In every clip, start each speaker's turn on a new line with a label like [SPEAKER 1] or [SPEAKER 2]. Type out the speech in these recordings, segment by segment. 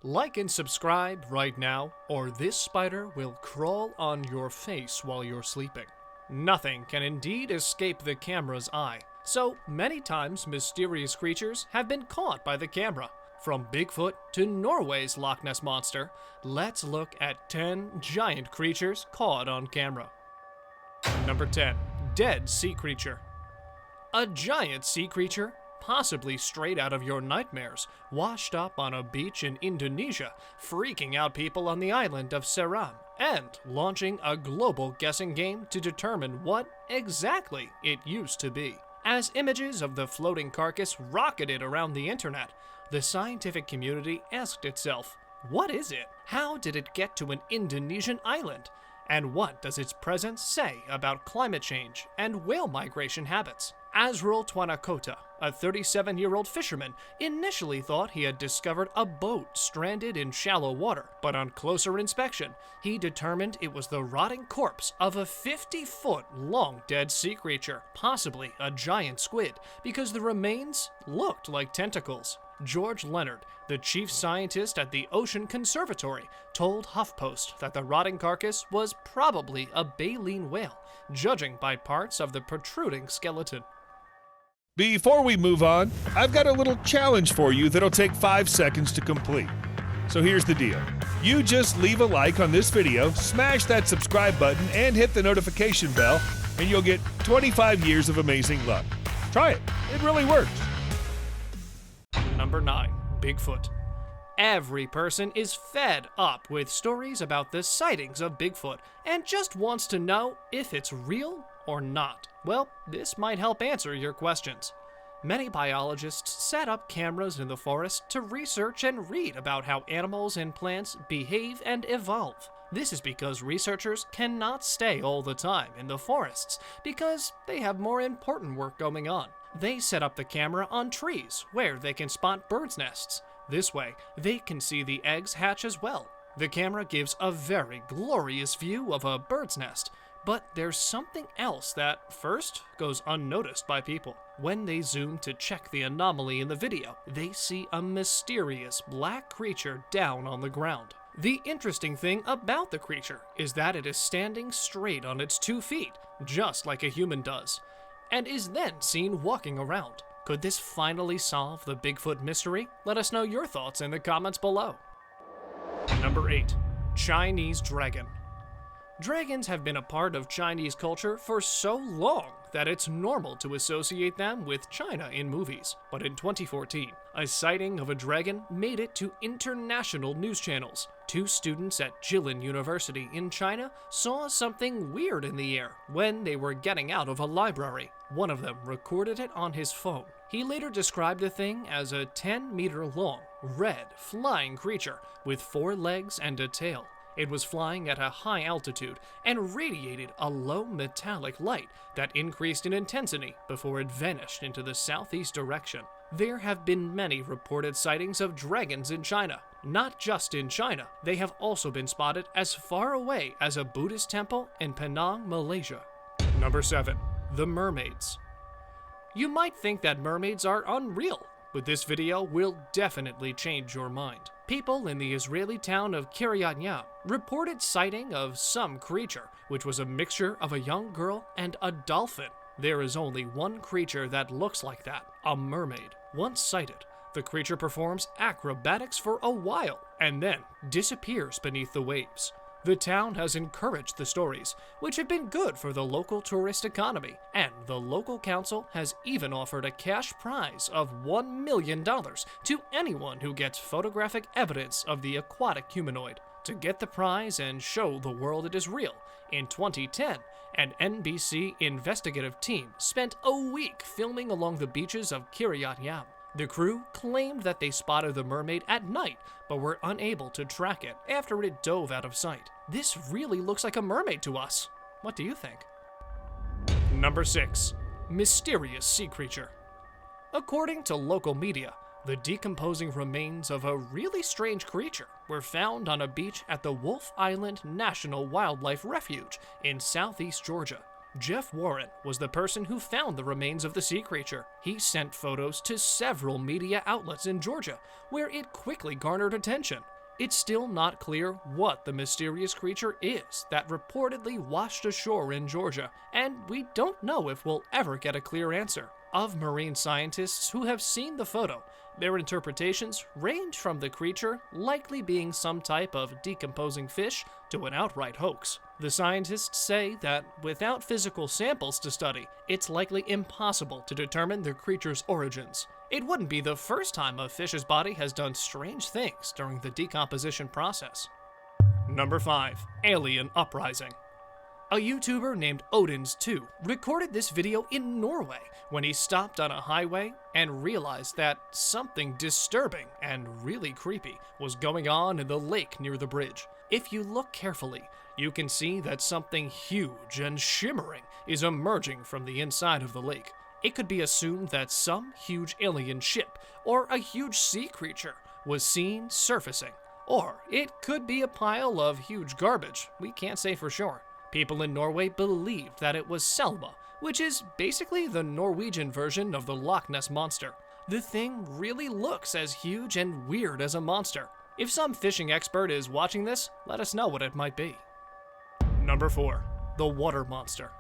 [SPEAKER 1] Like and subscribe right now, or this spider will crawl on your face while you're sleeping. Nothing can indeed escape the camera's eye, so many times mysterious creatures have been caught by the camera. From Bigfoot to Norway's Loch Ness Monster, let's look at 10 giant creatures caught on camera. Number 10. Dead sea creature. A giant sea creature, possibly straight out of your nightmares, washed up on a beach in Indonesia, freaking out people on the island of Seram, and launching a global guessing game to determine what exactly it used to be. As images of the floating carcass rocketed around the internet, the scientific community asked itself, what is it? How did it get to an Indonesian island? And what does its presence say about climate change and whale migration habits? Asrul Tuanakota, a 37-year-old fisherman, initially thought he had discovered a boat stranded in shallow water, but on closer inspection, he determined it was the rotting corpse of a 50-foot-long dead sea creature, possibly a giant squid, because the remains looked like tentacles. George Leonard, the chief scientist at the Ocean Conservatory, told HuffPost that the rotting carcass was probably a baleen whale, judging by parts of the protruding skeleton.
[SPEAKER 2] Before we move on, I've got a little challenge for you that'll take 5 seconds to complete. So here's the deal. You just leave a like on this video, smash that subscribe button, and hit the notification bell, and you'll get 25 years of amazing luck. Try it. It really works.
[SPEAKER 1] Number 9. Bigfoot. Every person is fed up with stories about the sightings of Bigfoot and just wants to know if it's real or not. Well, this might help answer your questions. Many biologists set up cameras in the forest to research and read about how animals and plants behave and evolve. This is because researchers cannot stay all the time in the forests because they have more important work going on. They set up the camera on trees where they can spot birds' nests. This way, they can see the eggs hatch as well. The camera gives a very glorious view of a bird's nest, but there's something else that first goes unnoticed by people. When they zoom to check the anomaly in the video, they see a mysterious black creature down on the ground. The interesting thing about the creature is that it is standing straight on its 2 feet, just like a human does, and is then seen walking around. Could this finally solve the Bigfoot mystery? Let us know your thoughts in the comments below. Number 8. Chinese dragon. Dragons have been a part of Chinese culture for so long that it's normal to associate them with China in movies. But in 2014, a sighting of a dragon made it to international news channels. 2 students at Jilin University in China saw something weird in the air when they were getting out of a library. One of them recorded it on his phone. He later described the thing as a 10-meter-long, red, flying creature with 4 legs and a tail. It was flying at a high altitude and radiated a low metallic light that increased in intensity before it vanished into the southeast direction. There have been many reported sightings of dragons in China. Not just in China, they have also been spotted as far away as a Buddhist temple in Penang, Malaysia. Number 7. The mermaids. You might think that mermaids are unreal, but this video will definitely change your mind. People in the Israeli town of Kiryat Yam reported sighting of some creature, which was a mixture of a young girl and a dolphin. There is only one creature that looks like that, a mermaid. Once sighted, the creature performs acrobatics for a while and then disappears beneath the waves. The town has encouraged the stories, which have been good for the local tourist economy, and the local council has even offered a cash prize of $1 million to anyone who gets photographic evidence of the aquatic humanoid. To get the prize and show the world it is real, in 2010, an NBC investigative team spent a week filming along the beaches of Kiryat Yam. The crew claimed that they spotted the mermaid at night, but were unable to track it after it dove out of sight. This really looks like a mermaid to us. What do you think? Number 6. Mysterious sea creature. According to local media, the decomposing remains of a really strange creature were found on a beach at the Wolf Island National Wildlife Refuge in southeast Georgia. Jeff Warren was the person who found the remains of the sea creature. He sent photos to several media outlets in Georgia, where it quickly garnered attention. It's still not clear what the mysterious creature is that reportedly washed ashore in Georgia, and we don't know if we'll ever get a clear answer. Of marine scientists who have seen the photo, their interpretations range from the creature likely being some type of decomposing fish to an outright hoax. The scientists say that without physical samples to study, it's likely impossible to determine the creature's origins. It wouldn't be the first time a fish's body has done strange things during the decomposition process. Number 5. Alien Uprising. A YouTuber named Odins2 recorded this video in Norway when he stopped on a highway and realized that something disturbing and really creepy was going on in the lake near the bridge. If you look carefully, you can see that something huge and shimmering is emerging from the inside of the lake. It could be assumed that some huge alien ship or a huge sea creature was seen surfacing, or it could be a pile of huge garbage. We can't say for sure. People in Norway believed that it was Selma, which is basically the Norwegian version of the Loch Ness monster. The thing really looks as huge and weird as a monster. If some fishing expert is watching this, let us know what it might be. Number 4. The Water Monster.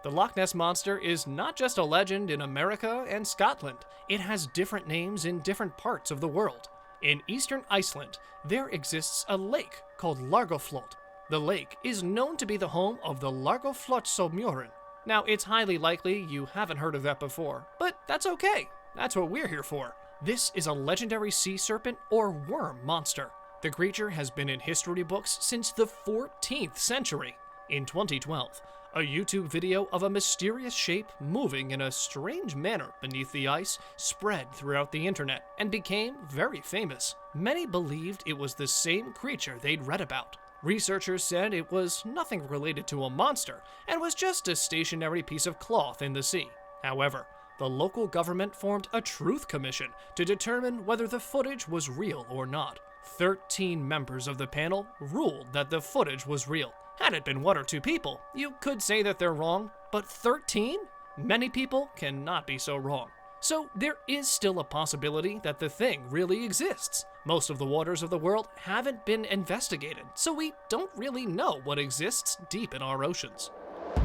[SPEAKER 1] The Loch Ness Monster is not just a legend in America and Scotland. It has different names in different parts of the world. In eastern Iceland, there exists a lake called Largaflot. The lake is known to be the home of the Largaflotsomurin. Now, it's highly likely you haven't heard of that before, but that's okay. That's what we're here for. This is a legendary sea serpent or worm monster. The creature has been in history books since the 14th century. In 2012, a YouTube video of a mysterious shape moving in a strange manner beneath the ice spread throughout the internet and became very famous. Many believed it was the same creature they'd read about. Researchers said it was nothing related to a monster and was just a stationary piece of cloth in the sea. However, the local government formed a truth commission to determine whether the footage was real or not. 13 members of the panel ruled that the footage was real. Had it been 1 or 2 people, you could say that they're wrong, but 13? Many people cannot be so wrong. So there is still a possibility that the thing really exists. Most of the waters of the world haven't been investigated, so we don't really know what exists deep in our oceans.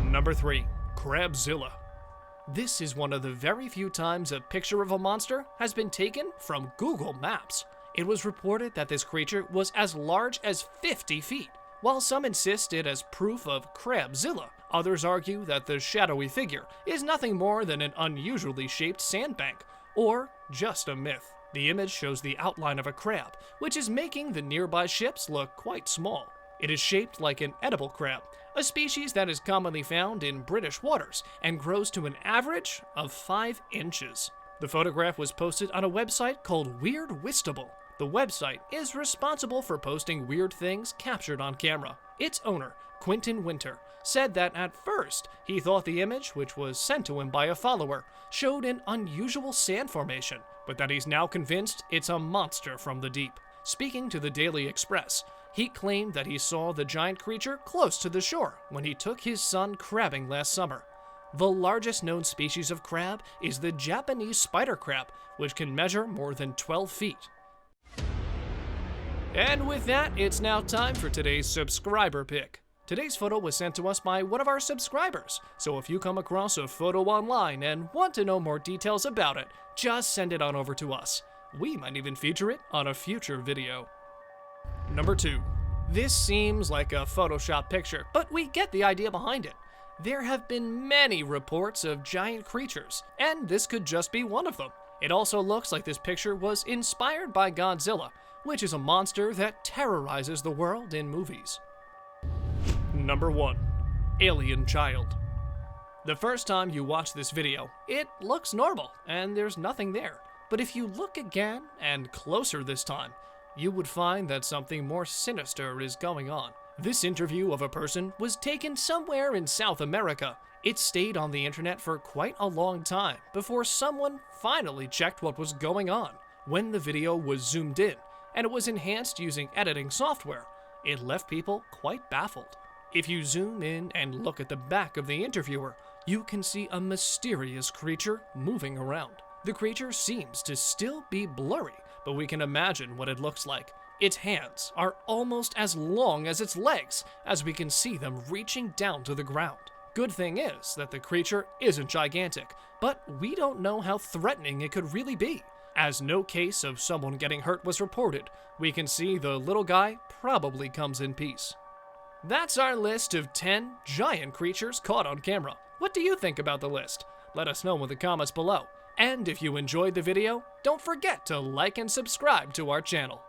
[SPEAKER 1] Number 3. Crabzilla. This is one of the very few times a picture of a monster has been taken from Google Maps. It was reported that this creature was as large as 50 feet. While some insist it as proof of Crabzilla, others argue that the shadowy figure is nothing more than an unusually shaped sandbank, or just a myth. The image shows the outline of a crab, which is making the nearby ships look quite small. It is shaped like an edible crab, a species that is commonly found in British waters and grows to an average of 5 inches. The photograph was posted on a website called Weird Wistable. The website is responsible for posting weird things captured on camera. Its owner, Quentin Winter, said that at first he thought the image, which was sent to him by a follower, showed an unusual sand formation, but that he's now convinced it's a monster from the deep. Speaking to the Daily Express, he claimed that he saw the giant creature close to the shore when he took his son crabbing last summer. The largest known species of crab is the Japanese spider crab, which can measure more than 12 feet. And with that, it's now time for today's subscriber pick. Today's photo was sent to us by one of our subscribers, so if you come across a photo online and want to know more details about it, just send it on over to us. We might even feature it on a future video. Number 2. This seems like a Photoshop picture, but we get the idea behind it. There have been many reports of giant creatures, and this could just be one of them. It also looks like this picture was inspired by Godzilla, which is a monster that terrorizes the world in movies. Number 1. Alien Child. The first time you watch this video, it looks normal, and there's nothing there. But if you look again, and closer this time, you would find that something more sinister is going on. This interview of a person was taken somewhere in South America. It stayed on the internet for quite a long time before someone finally checked what was going on. When the video was zoomed in, and it was enhanced using editing software, it left people quite baffled. If you zoom in and look at the back of the interviewer, you can see a mysterious creature moving around. The creature seems to still be blurry, but we can imagine what it looks like. Its hands are almost as long as its legs, as we can see them reaching down to the ground. Good thing is that the creature isn't gigantic, but we don't know how threatening it could really be. As no case of someone getting hurt was reported, we can see the little guy probably comes in peace. That's our list of 10 giant creatures caught on camera. What do you think about the list? Let us know in the comments below. And if you enjoyed the video, don't forget to like and subscribe to our channel.